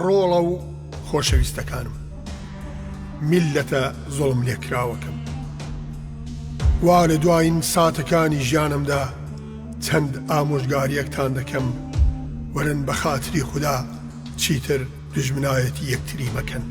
ڕۆڵە و خۆشەویستەکانم، میلەتە زۆڵم لێکراوەکەم، وا لە دوایین ساتەکانی ژیانمدا چەند ئامۆژگاریەکتان دەکەم، وەرن بە خاتری خوددا چیتر دوژمنایەتی یەکتری مەکەن،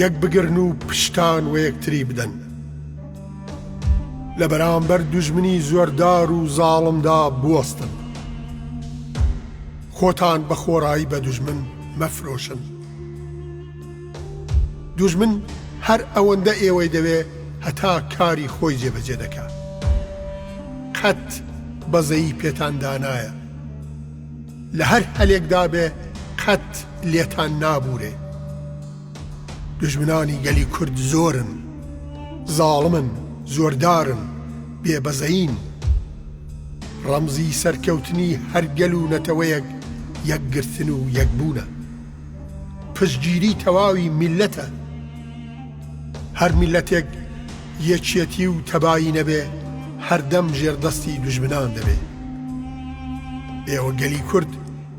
یەک بگرن و پشتان و یەکتری بدەن، لە بەرامبەر دوژمنی زۆردار و زاڵمدا بوەستن، خۆتان بە خۆڕایی بە دوژمن مەفرۆشن. دوژمن هەر ئەوەندە ئێوەی دەوێ هەتا کاری خۆی جێبەجێ دەکات، قەت بەزەیی پێتان دانایە، لە هەر هەلێکدا بێ قەت لێتان نابورێ. دوژمنانی گەلی کورد زۆرن، زاڵمن، زۆردارن، بێبەزەین، ڕەمزی سەرکەوتنی هەر گەل و نەتەوەیەک یەکگرتن و یەکبوونە، پشتگیری تەواوی میلەتە، هەر میلەتێک یەکێتی و تەبایی نەبێ هەردەم ژێردەستی دوژمنان دەبێ. ئێوە گەلی کورد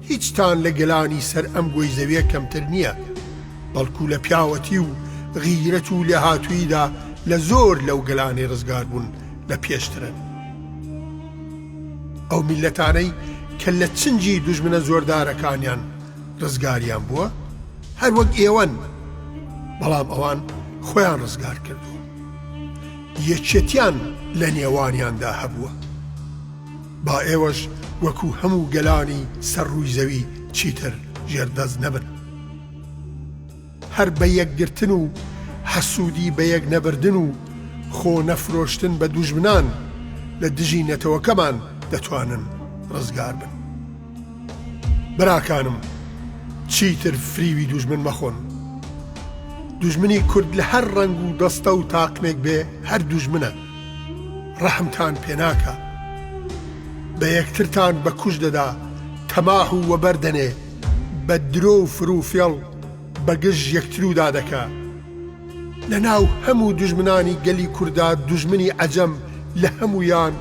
هیچتان لە گەلانی سەر ئەم گۆی زەویە کەمتر نییە، بەڵکو لە پیاوەتی و غیرەت و لێهاتوویدا لە زۆر لەو گەلانی ڕزگار بوون لە پێشترن. ئەو میلەتانەی کە لە چنجی دوژمنە زۆردارەکانیان ڕزگاریان بووە هەر وەک ئێوەن، بەڵام ئەوان خۆیان ڕزگار کردو، یەکێتیان لە نێوانیاندا هەبووە. با ئێوەش وەکو هەموو گەلانی سەر ڕووی زەوی چیتر ژێردەست نەبن، هەر بە یەکگرتن و حەسوودی بە یەک نەبردن و خۆ نەفرۆشتن بە دوژمنان لە دژی نەتەوەکەمان دەتوانن ڕزگار بن. براکانم، چیتر فریوی دوژمن مەخۆن. دوژمنی کورد لە هەر ڕەنگ و دەستە و تاقمێک بێ هەر دوژمنە، ڕەحمتان پێناکە، بە یەکترتان بە کوژ دەدا، تەماح و وەبەردەنێ، بە درۆ و فروفێڵ بە گژ یەکتر و دادەکا. لە ناو هەموو دوژمنانی گەلی کووردا دوژمنی عەجەم لە هەمویان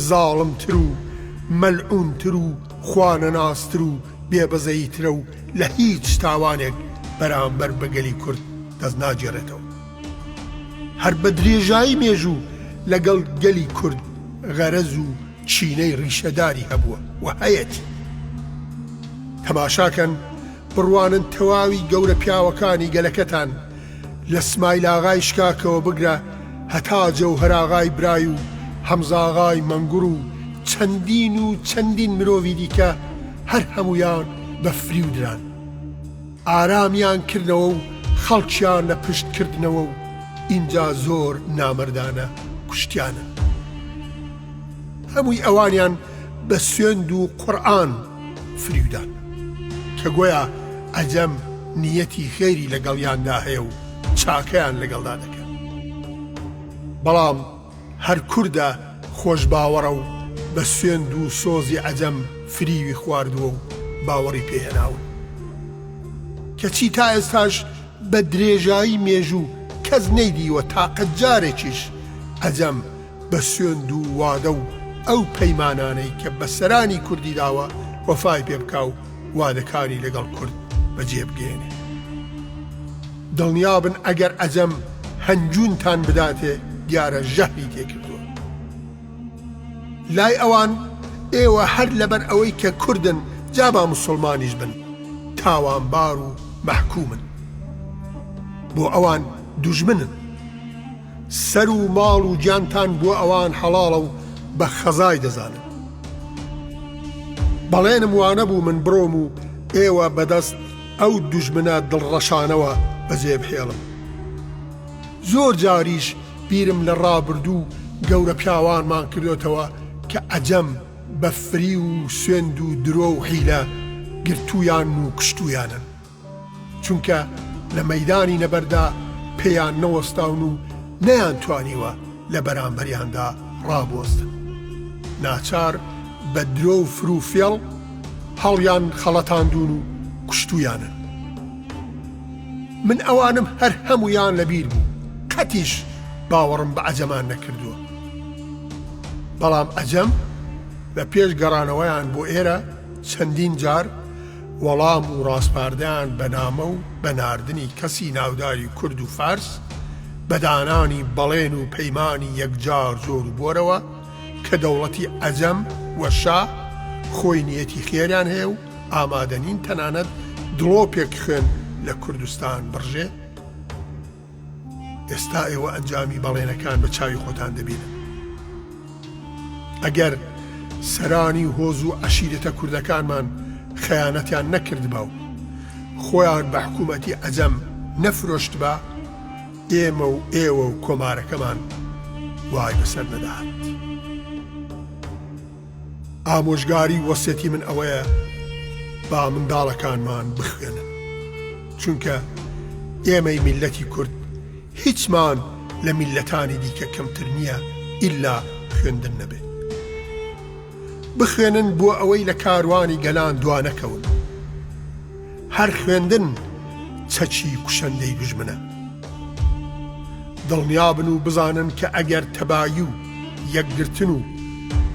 زاڵمتر و مەلعونتر و خوانەناستر و بێبەزەییترە و لە هیچ تاوانێک بەرامبەر بە گەلی کورد دەست ناگێڕێتەوە. هەر بە درێژایی مێژوو لەگەڵ گەلی کورد غەرەز و چینەی ڕیشەداری هەبووە و هەیەتی. تەماشاکەن بڕوانن تەواوی گەورە پیاوەکانی گەلەکەتان لە سمایل ئاغای شکاکەوە بگرە هەتا جەوهەراغای برای و هەمزاغای مەنگوڕ و چەندین مرۆڤی دیکە هەر هەمویان بە فریو دران، ئارامیان کردنەوە و خەڵکیان لە پشتکردنەوە و ئینجا زۆر نامەردانە کوشتیانە. هەمووی ئەوانیان بە سوێند و قورئان فریودان کە گویا عەجەم نیەتی خێری لەگەڵیاندا هەیە و چاکەیان لەگەڵدا دەکەن. بەڵام هەر کووردە خۆش باوەڕە و بە سوێند و سۆزی عەجەم فریوی خواردووە و باوەڕی پێهێناون، کەچی تا ئێستاش بە درێژایی مێژوو کەس نەیدیوە تاقەت جارێکیش عەجەم بە سوێند و وادە و ئەو پەیمانانەی کە بە سەرانی کوردی داوە وەفای پێ بکا و وادەکانی لەگەڵ کورد بەجێ بگێنێ. دڵنیابن ئەگەر عەجەم هەنجوونتان بداتێ دیارە ژەهری تێکردووە. لای ئەوان ئێوە هەر لەبەر ئەوەی کە کوردن جابا موسڵمانیش بن تاوانبار و مەحکومن، بۆ ئەوان دوژمنن، سەر و ماڵ و گیانتان بۆ ئەوان حەڵاڵە و بە خەزای دەزانن. بەڵێنم وانە بوو من بڕۆم و ئێوە بەدەست ئەو دوژمنە دڵڕەشانەوە بەجێ بهێڵم. زۆر جاریش بیرم لە ڕابردوو گەورە پیاوانمان کردوتەوە کە عەجەم بە فری و سوێند و درۆ و حیلە گرتویان و کشتویانن، چونکە لە مەیدانی نەبەردا پێیان نەوەستاون و نەیان توانیوە لە بەرامبەریاندا ڕابوەستن. ناچار بە درۆ و فروفێڵ هەڵیان خەڵەتاندون و کشتویانن. من ئەوانم هەر هەمویان لەبیر بوو، قەتیش باوەڕم بە عەجەمان نەکردووە. بەڵام ئەجەم لە پێش گەڕانەوەیان بۆ ئێرە چەندین جار وەڵام و ڕاستپاردەیان بە نامە و بەناردنی کەسی ناوداری کورد و فارس بەدانانی بەڵێن و پەیمانی یەکجار زۆر و بۆرەوە کە دەوڵەتی ئەجەم وە شا خۆی نیەتی خێریان هەیە و ئامادەنین تەنانەت دڵۆپێک خوێن لە کوردستان بڕژێ. ئێستا ئێوە ئەنجامی بەڵێنەکان بە چاوی خۆتان دەبینن. ئەگەر سەرانی و هۆز و عەشیرەتە کوردەکانمان خەیانەتیان نەکرد بە و خۆیان بە حکوومەتی ئەجەم نەفرۆشت بە، ئێمە و ئێوە و کۆمارەکەمان وای بەسەر نەداهات. ئامۆژگاری وەسێتی من ئەوەیە با منداڵەکانمان بخوێنن، چونکە ئێمەی میلەتی کورد هیچمان لە میلەتانی دیکە کەمتر نییە ئیلا خوێندن نەبێت. بخوێنن بۆ ئەوەی لە کاروانی گەلان دوانەکەون. هەر خوێندن چەچی کوشەندەی دوژمنە. دڵنیابن و بزانن کە ئەگەر تەبایی و یەکگرتن و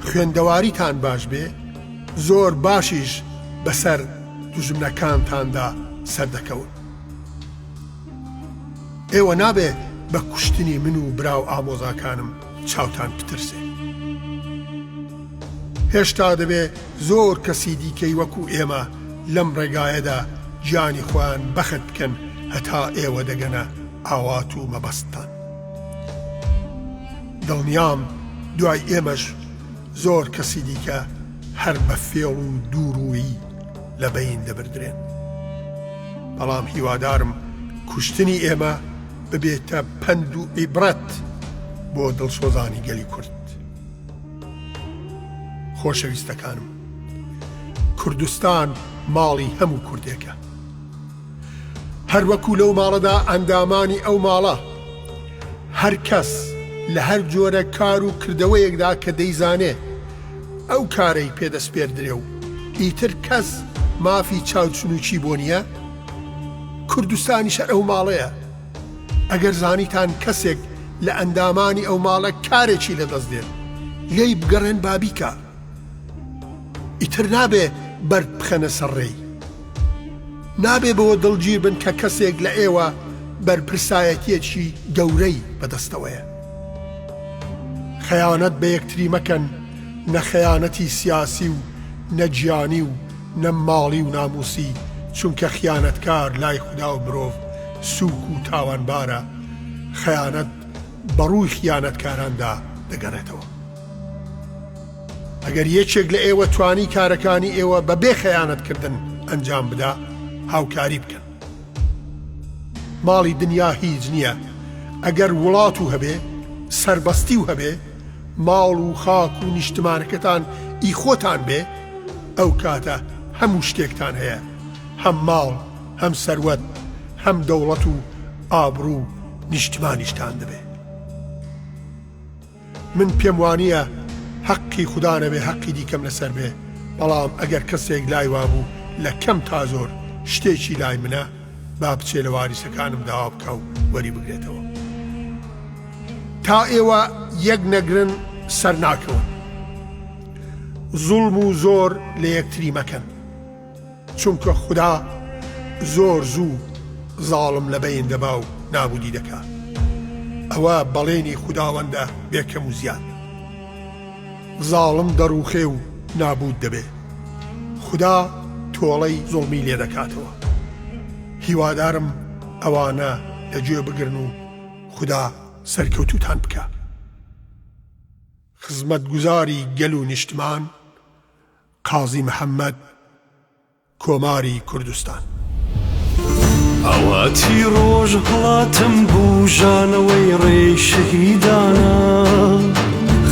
خوێندەواریتان باش بێ، زۆر باشیش بەسەر دوژمنەکانتاندا سەردەکەون. ئێوە نابێ بە کوشتنی من و براو ئامۆزاکانم چاوتان بترسێ. هێشتا دەبێ زۆر کەسی دیکەی وەکو ئێمە لەم ڕێگایەدا گیانی خۆیان بەخت بکەن هەتا ئێوە دەگەنە ئاوات و مەبەستان. دڵنیام دوای ئێمەش زۆر کەسی دیکە هەر بە فێڵ و دووڕوویی لە بەین دەبردرێن. بەڵام هیوادارم کوشتنی ئێمە ببێتە پەند و عیبرەت بۆ دڵسۆزانی گەلی کورد. خۆشەویستەکانم، کوردستان ماڵی هەموو کوردێکە. هەر وەکو لەو ماڵەدا ئەندامانی ئەو ماڵە هەر کەس لە هەر جۆرە کار و کردەوەیەکدا کە دەیزانێ ئەو کارەی پێدەست پێردرێ و ئیتر کەس مافی چاوچنوچی بۆ نییە، کوردستانیش ئەو ماڵەیە. ئەگەر زانیتان کەسێک لە ئەندامانی ئەو ماڵە کارێکی لەدەست دێت، لێی بگەڕێن بابیکە. ئیتر نابێ بەرد بخەنە سەرڕێی. نابێ بەوە دڵگیر بن کە کەسێک لە ئێوە بەرپرسایەتیەکی گەورەی بەدەستەوەیە. خەیانەت بە یەکتری مەکەن، نە خەیانەتی سیاسی و نەجیانی و نەماڵی و ناموسی، چونکە خیانەتکار لای خوددا و مرۆڤ سووک و تاوانبارە. خەیانەت بەڕووی خیانەتکاراندا دەگەڕێتەوە. ئەگەر یەکێک لە ئێوە توانی کارەکانی ئێوە بەبێ خەیانەتکردن ئەنجام بدا، هاوکاری بکەن. ماڵی دنیا هیچ نییە. ئەگەر وڵات و هەبێ، سەربەستی و هەبێ، ماڵ و خاک و نیشتمانەکەتان ئی خۆتان بێ، ئەو کاتە هەموو شتێکتان هەیە، هەم ماڵ، هەم سەروەت، هەم دەوڵەت و ئابڕوو و نیشتمانیشتان دەبێ. من پێم وانییە حەقی خوددا نەبێ حەقی دیکەم لەسەر بێ، بەڵام ئەگەر کەسێک لای وابوو لە کەم تا زۆر شتێکی لای منە، با بچێ لە واریسەکانم داوا بکە و وەری بگرێتەوە. تا ئێوە یەک نەگرن سەر ناکەون. زوڵم و زۆر لە یەکتری مەکەن، چونکە خوددا زۆر زوو زاڵم لە بەین دەبا و نابودی دەکا. ئەوە بەڵێنی خودداوەندە بێکەم و زیاد. زاڵم دەڕوخێ و نابود دەبێ. خوددا تۆڵەی زوڵمی لێ دەکاتەوە. هیوادارم ئەوانە لەگوێ بگرن و خوددا سەرکەوتوتان بکە. خزمەتگوزاری گەل و نیشتمان، قازی محەممەد، کۆماری کوردستان. ئەواتی ڕۆژ هەڵاتم بوو ژانەوەی ڕێی شەهیدانە،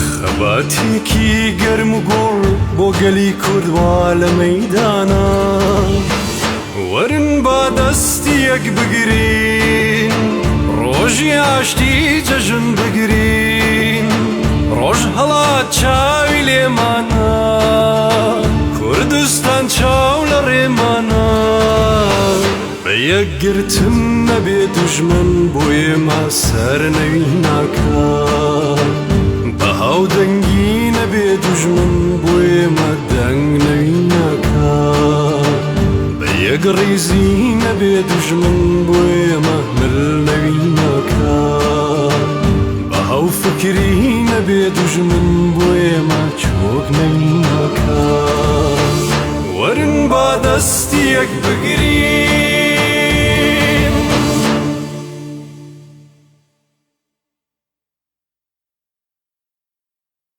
خەباتێکی گەرم و گۆڕ بۆ گەلی کوردوا لە مەیدانە. وەرن با دەستی یەک بگرین، ڕۆژی ئاشتی جەژن بگرین، ڕۆژ هەڵات چاوی لێمانە، کوردستان چاو لە ڕێمانە. بە یەکگرتن نەبێ دوژمن بۆ ئێمە سەرنەوی ناکات، بە هاودەنگی نەبێ دژمن بۆیە مە دەنگ نەوینەکە بە یەک ڕیزی نەبێ دژمن بۆیە مە مل نەوینەکە بە هەو فکری نەبێ دژمن بۆیە مە چۆک نەوینەکە وەرن با دەستی یەک بگرین